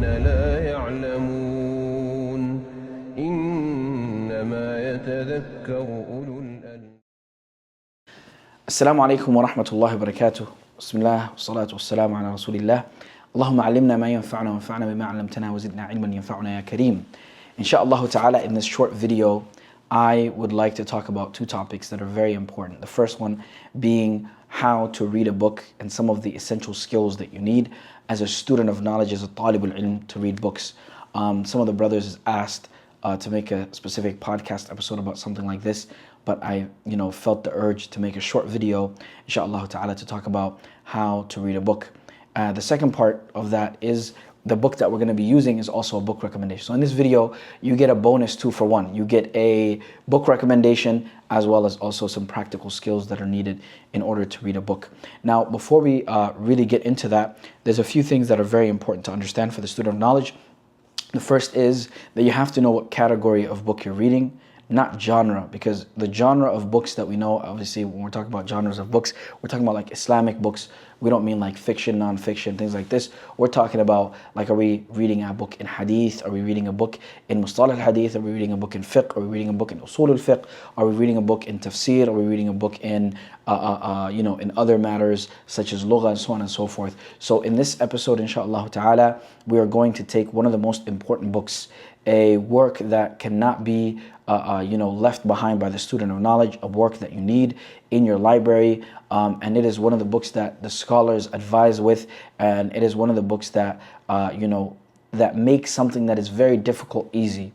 الذين لا يعلمون إنما يتذكر أولو الألباب. السلام عليكم ورحمة الله وبركاته. بسم الله والصلاة والسلام على رسول الله. اللهم علمنا ما ينفعنا وانفعنا بما علمتنا وزدنا علما ينفعنا يا كريم. Inshallah ta'ala, in this short video, I would like to talk about two topics that are very important. The first one being how to read a book and some of the essential skills that you need as a student of knowledge, as a talib al-ilm, to read books. Some of the brothers asked to make a specific podcast episode about something like this, but I felt the urge to make a short video, inshallah ta'ala, to talk about how to read a book. The second part of that is the book that we're going to be using is also a book recommendation. So in this video, you get a bonus 2-for-1. You get a book recommendation as well as also some practical skills that are needed in order to read a book. Now, before we really get into that, there's a few things that are very important to understand for the student of knowledge. The first is that you have to know what category of book you're reading, not genre, because the genre of books that we know, obviously when we're talking about genres of books, we're talking about like Islamic books. We don't mean like fiction, non-fiction, things like this. We're talking about like, are we reading a book in hadith? Are we reading a book in mustalah al-hadith? Are we reading a book in fiqh? Are we reading a book in usul al-fiqh? Are we reading a book in tafsir? Are we reading a book in in other matters such as lugha and so on and so forth? So in this episode, inshallah ta'ala, we are going to take one of the most important books, a work that cannot be left behind by the student of knowledge, a work that you need in your library, and it is one of the books that the scholars advise with, and it is one of the books that that makes something that is very difficult easy.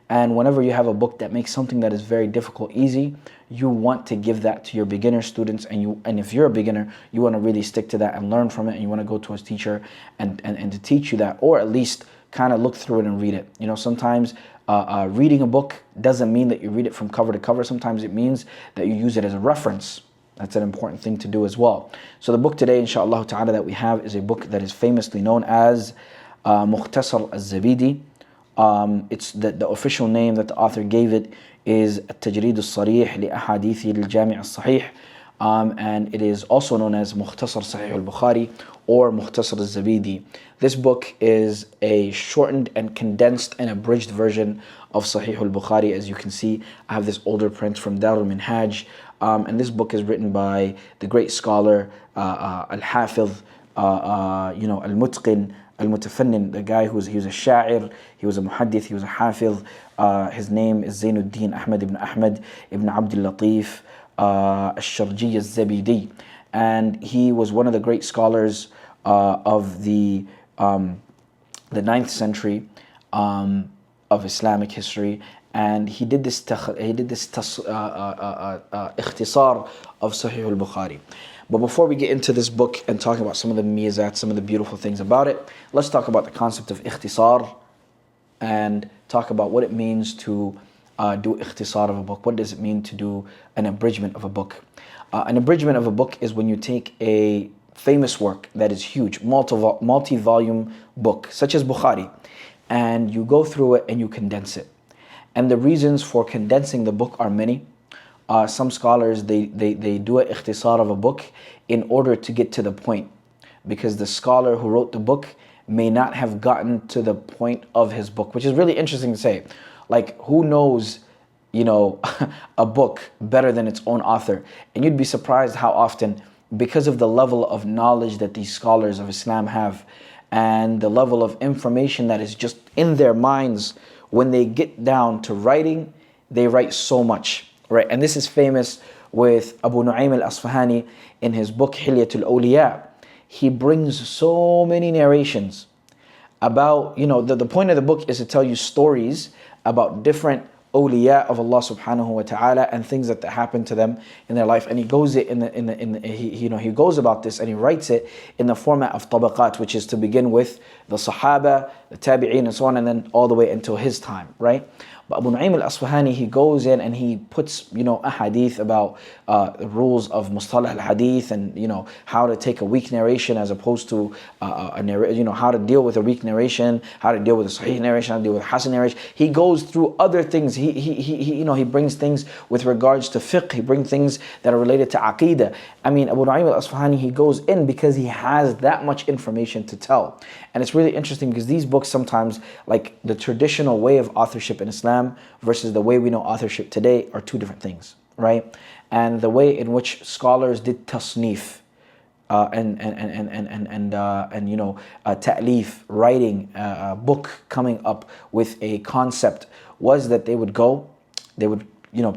And whenever you have a book that makes something that is very difficult easy, you want to give that to your beginner students, and if you're a beginner, you want to really stick to that and learn from it, and you want to go to a teacher and to teach you that, or at least kind of look through it and read it. Sometimes reading a book doesn't mean that you read it from cover to cover. Sometimes it means that you use it as a reference. That's an important thing to do as well. So the book today, inshallah ta'ala, that we have is a book that is famously known as Mukhtasar al-Zabidi. It's the official name that the author gave it is التجريد الصريح لأحاديث الجامع الصحيح, and it is also known as Mukhtasar Sahih al-Bukhari or Mukhtasar al-Zabidi. This book is a shortened and condensed and abridged version of Sahih al-Bukhari. As you can see, I have this older print from Dar al-Minhaj, and this book is written by the great scholar al-Hafiz, al-Mutqin, al-Mutafannin, the guy he was a sha'ir, he was a muhaddith, he was a hafiz. His name is Zainuddin Ahmad ibn Abdul Latif al-Sharji al-Zabidi, and he was one of the great scholars of the 9th century of Islamic history, and he did this ikhtisar of Sahih al-Bukhari. But before we get into this book and talk about some of the miyazat, some of the beautiful things about it, let's talk about the concept of ikhtisar and talk about what it means to do ikhtisar of a book. What does it mean to do an abridgement of a book? An abridgement of a book is when you take a famous work that is huge, multi-volume book, such as Bukhari, and you go through it and you condense it. And the reasons for condensing the book are many. Some scholars, they do an ikhtisar of a book in order to get to the point, because the scholar who wrote the book may not have gotten to the point of his book, which is really interesting to say. Like, who knows, a book better than its own author? And you'd be surprised how often, because of the level of knowledge that these scholars of Islam have and the level of information that is just in their minds, when they get down to writing, they write so much, right? And this is famous with Abu Nu'aym al-Asfahani in his book Hilyatul Awliya. He brings so many narrations about, the point of the book is to tell you stories about different awliya of Allah subhanahu wa ta'ala and things that happen to them in their life. And he goes he goes about this and he writes it in the format of tabaqat, which is to begin with the Sahaba, the Tabi'een and so on, and then all the way until his time, right? But Abu Nu'aym al-Asfahani, he goes in and he puts, a hadith about the rules of mustalah al-hadith, and how to take a weak narration as opposed to how to deal with a weak narration, how to deal with a sahih narration, how to deal with hasan narration. He goes through other things. He brings things with regards to fiqh. He brings things that are related to aqidah. I mean, Abu Nu'aym al-Asfahani, he goes in because he has that much information to tell. And it's really interesting because these books sometimes, like the traditional way of authorship in Islam versus the way we know authorship today, are two different things, right? And the way in which scholars did tasnif, ta'leef, writing a book, coming up with a concept, was that they would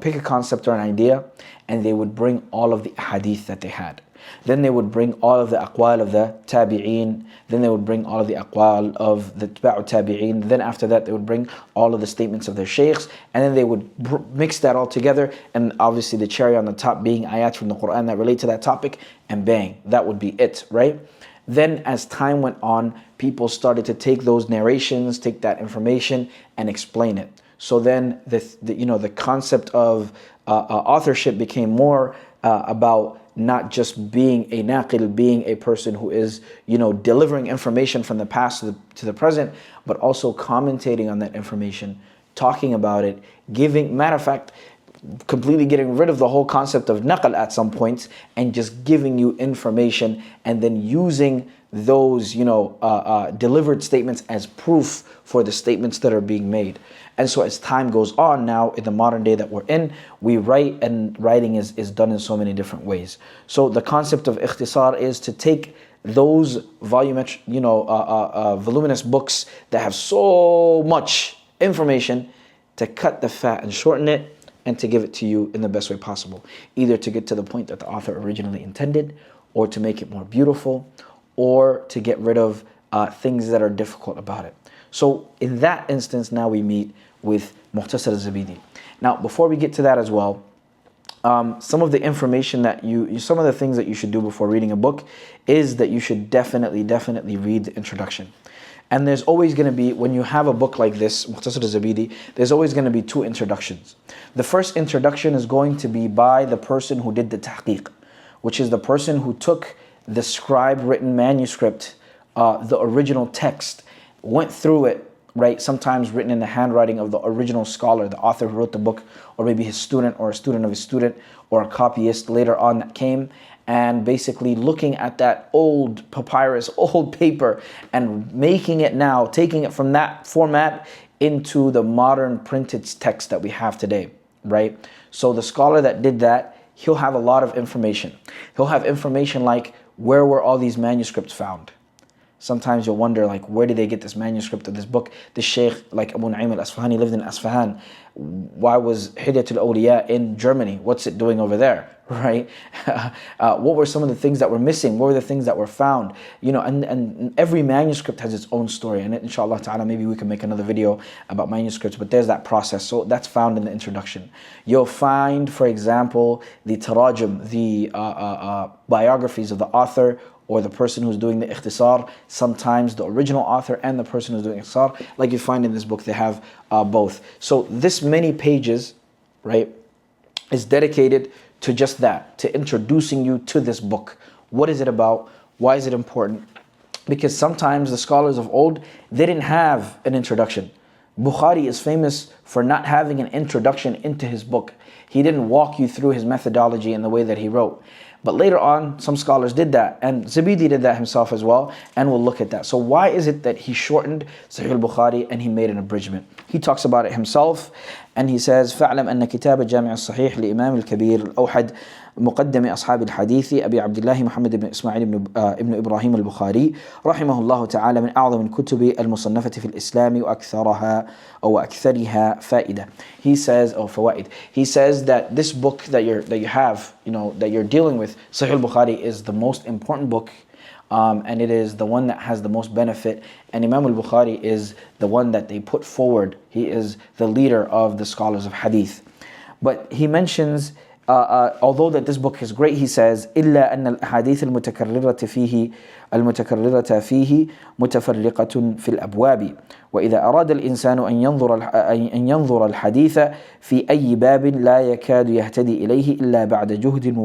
pick a concept or an idea, and they would bring all of the hadith that they had. Then they would bring all of the aqwal of the tabi'een. Then they would bring all of the aqwal of the tba'u tabi'een. Then after that, they would bring all of the statements of their shaykhs. And then they would mix that all together. And obviously the cherry on the top being ayat from the Quran that relate to that topic. And bang, that would be it, right? Then as time went on, people started to take those narrations, take that information and explain it. So then the concept of authorship became more about not just being a naqil, being a person who is, delivering information from the past to the present, but also commentating on that information, talking about it, matter of fact, completely getting rid of the whole concept of naqal at some points, and just giving you information, and then using those, delivered statements as proof for the statements that are being made. And so as time goes on now, in the modern day that we're in, we write, and writing is done in so many different ways. So the concept of ikhtisar is to take those voluminous books that have so much information, to cut the fat and shorten it, and to give it to you in the best way possible. Either to get to the point that the author originally intended, or to make it more beautiful, or to get rid of things that are difficult about it. So in that instance, now we meet with Mukhtasar al-Zabidi. Now, before we get to that as well, some of the information that some of the things that you should do before reading a book is that you should definitely read the introduction. And there's always going to be, when you have a book like this, Mukhtasar al-Zabidi, there's always going to be two introductions. The first introduction is going to be by the person who did the tahqiq, which is the person who took the scribe written manuscript, the original text, went through it, right? Sometimes written in the handwriting of the original scholar, the author who wrote the book, or maybe his student or a student of his student, or a copyist later on that came, and basically looking at that old papyrus, old paper, and making it now, taking it from that format into the modern printed text that we have today, right? So the scholar that did that, he'll have a lot of information. He'll have information like, where were all these manuscripts found? Sometimes you'll wonder, like, where did they get this manuscript of this book? The Shaykh, like Abu Nu'aym al-Asfahani, lived in Asfahan. Why was Hilyatul Awliya in Germany? What's it doing over there, right? What were some of the things that were missing? What were the things that were found? And every manuscript has its own story. And inshallah ta'ala, maybe we can make another video about manuscripts, but there's that process. So that's found in the introduction. You'll find, for example, the tarajum, the biographies of the author, or the person who's doing the ikhtisar, sometimes the original author and the person who's doing ikhtisar. Like you find in this book, they have both. So this many pages, right, is dedicated to just that, to introducing you to this book. What is it about? Why is it important? Because sometimes the scholars of old, they didn't have an introduction. Bukhari is famous for not having an introduction into his book. He didn't walk you through his methodology and the way that he wrote. But later on, some scholars did that, and Zabidi did that himself as well, and we'll look at that. So why is it that he shortened Sahih al-Bukhari and he made an abridgment? He talks about it himself, and he says, فَاعْلَمْ أَنَّ كِتَابَ جَامِعَ الصَّحِيحِ لِإِمَامِ الْكَبِيرِ الْأَوْحَدِ مقدم أصحاب الحديث أبي عبد الله محمد بن إسماعيل بن إبراهيم البخاري رحمه الله تعالى من أعظم الكتب المصنفة في الإسلام وأكثرها فائدة. He says, فوائد. He says that this book that you have, that you're dealing with, Sahih al-Bukhari, is the most important book, and it is the one that has the most benefit. And Imam al-Bukhari is the one that they put forward. He is the leader of the scholars of hadith. But he mentions although that this book is great, he says, إلا أن الأحاديث المتكررة فيه متفرقة في الأبواب وإذا أراد الإنسان أن ينظر الحديث في أي باب لا يكاد يهتدي إليه إلا بعد جهد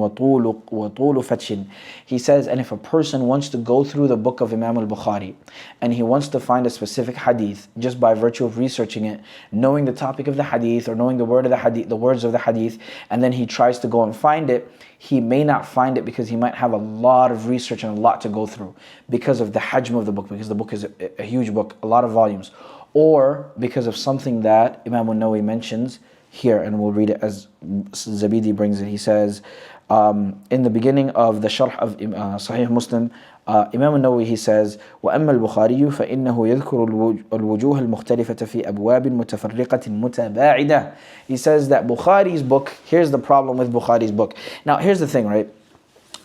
وطول فتش. He says, and if a person wants to go through the book of Imam al-Bukhari and he wants to find a specific hadith just by virtue of researching it, knowing the topic of the hadith or knowing the words of the hadith, and then he tries to go and find it, he may not find it because he might have a lot of research and a lot to go through because of the hajm of the book, because the book is a huge book, a lot of volumes, or because of something that Imam al-Nawawi mentions here, and we'll read it as Zabidi brings it. He says, in the beginning of the Sharh of Sahih Muslim, Imam al-Nawawi, he says, وَأَمَّا الْبُخَارِيُّ فَإِنَّهُ يَذْكُرُ الْوُجُوهَ الْمُخْتَلِفَةَ فِي أَبْوَابٍ مُتَفَرِّقَةٍ مُتَبَاعِدَةٍ. He says that Bukhari's book, here's the problem with Bukhari's book. Now here's the thing, right?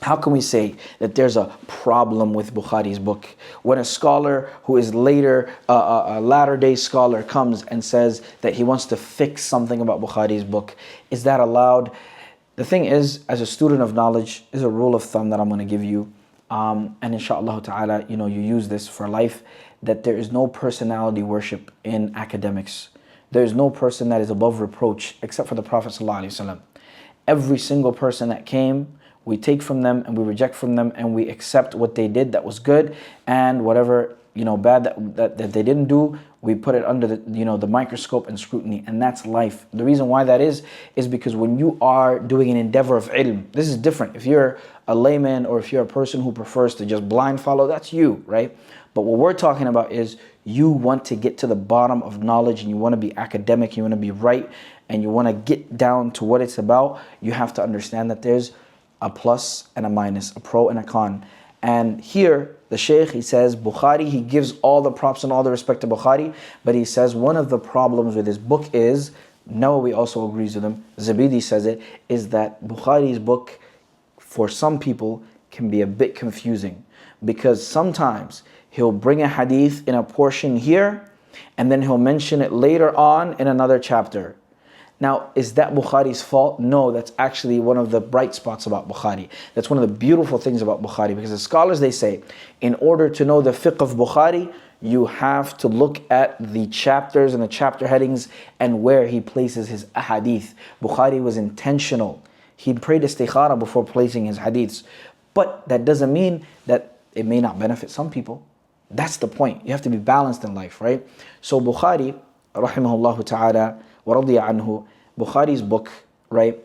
How can we say that there's a problem with Bukhari's book when a scholar who is later, a latter-day scholar comes and says that he wants to fix something about Bukhari's book? Is that allowed? The thing is, as a student of knowledge, is a rule of thumb that I'm going to give you, and inshallah ta'ala, you use this for life, that there is no personality worship in academics. There is no person that is above reproach except for the Prophet ﷺ. Every single person that came, we take from them and we reject from them and we accept what they did that was good, and whatever bad that they didn't do, we put it under the microscope and scrutiny, and that's life. The reason why that is because when you are doing an endeavor of ilm, this is different. If you're a layman or if you're a person who prefers to just blind follow, that's you, right? But what we're talking about is you want to get to the bottom of knowledge and you want to be academic, you want to be right, and you want to get down to what it's about. You have to understand that there's a plus and a minus, a pro and a con. And here, the Shaykh, he says, Bukhari, he gives all the props and all the respect to Bukhari, but he says one of the problems with his book is, Nawawi also agrees with him, Zabidi says it, is that Bukhari's book, for some people, can be a bit confusing. Because sometimes he'll bring a hadith in a portion here, and then he'll mention it later on in another chapter. Now, is that Bukhari's fault? No, that's actually one of the bright spots about Bukhari. That's one of the beautiful things about Bukhari, because the scholars, they say, in order to know the fiqh of Bukhari, you have to look at the chapters and the chapter headings and where he places his ahadith. Bukhari was intentional. He prayed istikhara before placing his hadiths. But that doesn't mean that it may not benefit some people. That's the point. You have to be balanced in life, right? So Bukhari, rahimahullah ta'ala, وَرَضِيَ عَنْهُ, Bukhari's book, right,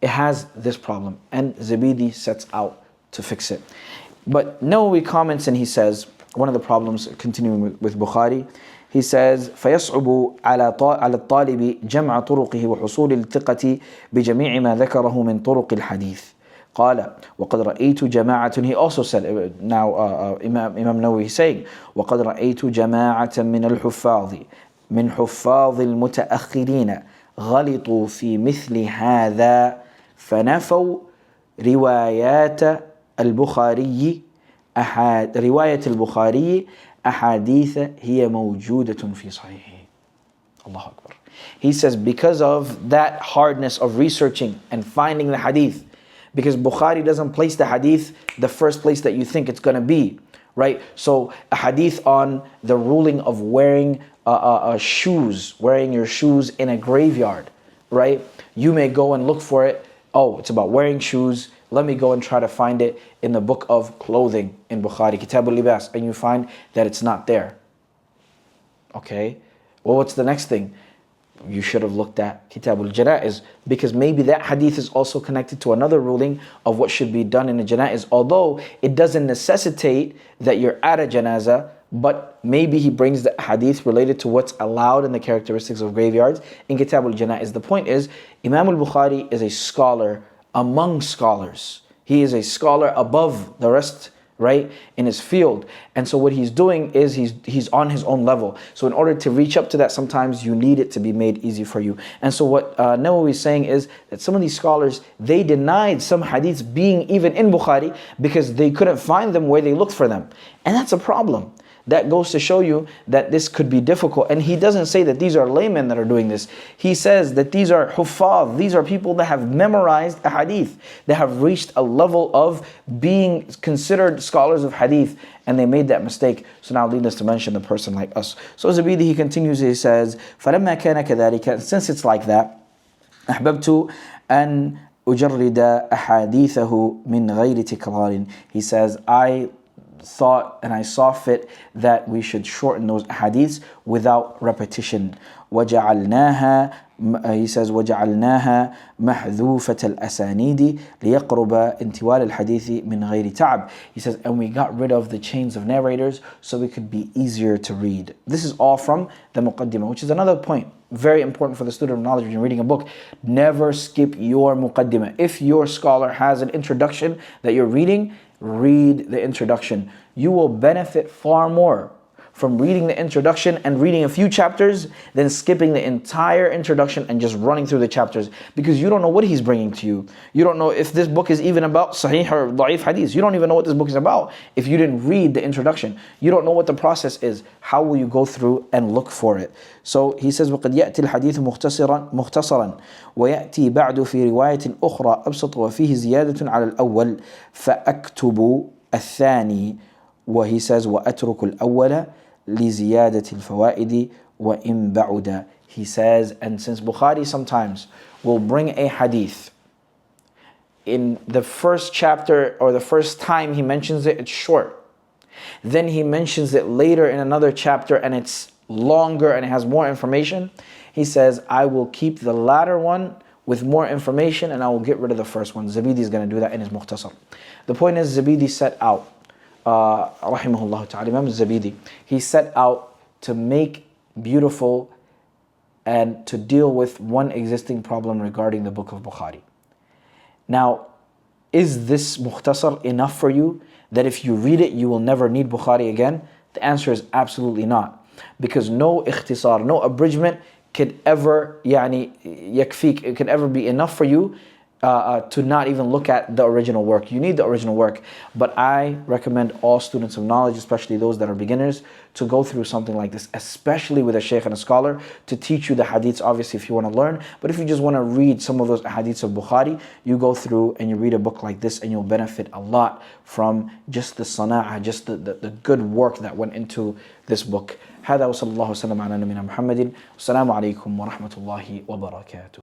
it has this problem, and Zabidi sets out to fix it. But Nawawi comments and he says, one of the problems, continuing with Bukhari, he says, فَيَصْعُبُ عَلَى الطَّالِبِ جَمْعَ طُرُقِهِ وَحُصُولِ الثِّقَةِ بِجَمِيعِ مَا ذَكَرَهُ مِنْ طُرُقِ الْحَدِيثِ. قال وقد رأيت جماعة. He also said, now Imam Nawawi is saying, وقد رأيت جماعة من الحفاظ من حفاظ المتأخرين غلطوا في مثل هذا فنفوا روايات البخاري أحاديث هي موجودة في صحيحه. الله أكبر. He says, because of that hardness of researching and finding the hadith, because Bukhari doesn't place the hadith the first place that you think it's going to be, right? So a hadith on the ruling of wearing shoes, wearing your shoes in a graveyard, right? You may go and look for it. Oh, it's about wearing shoes. Let me go and try to find it in the book of clothing in Bukhari, Kitab al-Libas, and you find that it's not there. Okay, well, what's the next thing? You should have looked at Kitab al-Janaiz, because maybe that hadith is also connected to another ruling of what should be done in a janaiz, although it doesn't necessitate that you're at a janaza, but maybe he brings the hadith related to what's allowed in the characteristics of graveyards in Kitab al-Janaiz. The point is, Imam al-Bukhari is a scholar among scholars. He is a scholar above the rest, right, in his field. And so what he's doing is he's on his own level. So in order to reach up to that, sometimes you need it to be made easy for you. And so what Nawawi is saying is that some of these scholars, they denied some hadiths being even in Bukhari because they couldn't find them where they looked for them. And that's a problem. That goes to show you that this could be difficult. And he doesn't say that these are laymen that are doing this. He says that these are huffaz. These are people that have memorized a hadith. They have reached a level of being considered scholars of hadith, and they made that mistake. So now lead us to mention a person like us. So Zabidi, he continues, he says, فَلَمَّا كَانَ كَذَلِكَ, since it's like that, أحببت أن أجرد أحاديثه من غير تكرار. He says, I thought and I saw fit that we should shorten those hadiths without repetition. وجعلناها, he says, وجعلناها محذوفة الأسانيد ليقرب انتوال الحديث من غير تعب. He says, and we got rid of the chains of narrators so it could be easier to read. This is all from the muqaddimah, which is another point very important for the student of knowledge when you're reading a book. Never skip your muqaddimah. If your scholar has an introduction that you're reading, read the introduction. You will benefit far more from reading the introduction and reading a few chapters than skipping the entire introduction and just running through the chapters, because you don't know what he's bringing to you. You don't know if this book is even about sahih or da'if hadith. You don't even know what this book is about if you didn't read the introduction. You don't know what the process is. How will you go through and look for it? So he says, وَقَدْ يَأْتِي الْحَدِيثُ مُخْتَصَرًا وَيَأْتِي بَعْدُ فِي رِوَايَةٍ أُخْرى أَبْسَطُ وَفِيهِ زِيَادَةٌ عَلَى الْأَوَّلِ فَأَكْتُبُ الثَّانِي. وhe says, وَأَتْرُكُ الْأَوَّلَ لِزِيَادَةِ الْفَوَائِدِ وَإِن بَعُدَ. He says, and since Bukhari sometimes will bring a hadith in the first chapter or the first time he mentions it, it's short. Then he mentions it later in another chapter and it's longer and it has more information. He says, I will keep the latter one with more information and I will get rid of the first one. Zabidi is going to do that in his Mukhtasar. The point is, Zabidi set out, rahimahullah ta'ala, Imam Zabidi, he set out to make beautiful and to deal with one existing problem regarding the book of Bukhari. Now, is this Mukhtasar enough for you that if you read it, you will never need Bukhari again? The answer is absolutely not. Because no ikhtisar, no abridgement could ever, yakfik, it could ever be enough for you to not even look at the original work. You need the original work. But I recommend all students of knowledge, especially those that are beginners, to go through something like this, especially with a shaykh and a scholar, to teach you the hadiths, obviously, if you want to learn. But if you just want to read some of those hadiths of Bukhari, you go through and you read a book like this and you'll benefit a lot from just the sana'ah, just the good work that went into this book. هذا وصلى الله وسلم على نبينا محمد. والسلام عليكم ورحمة الله وبركاته.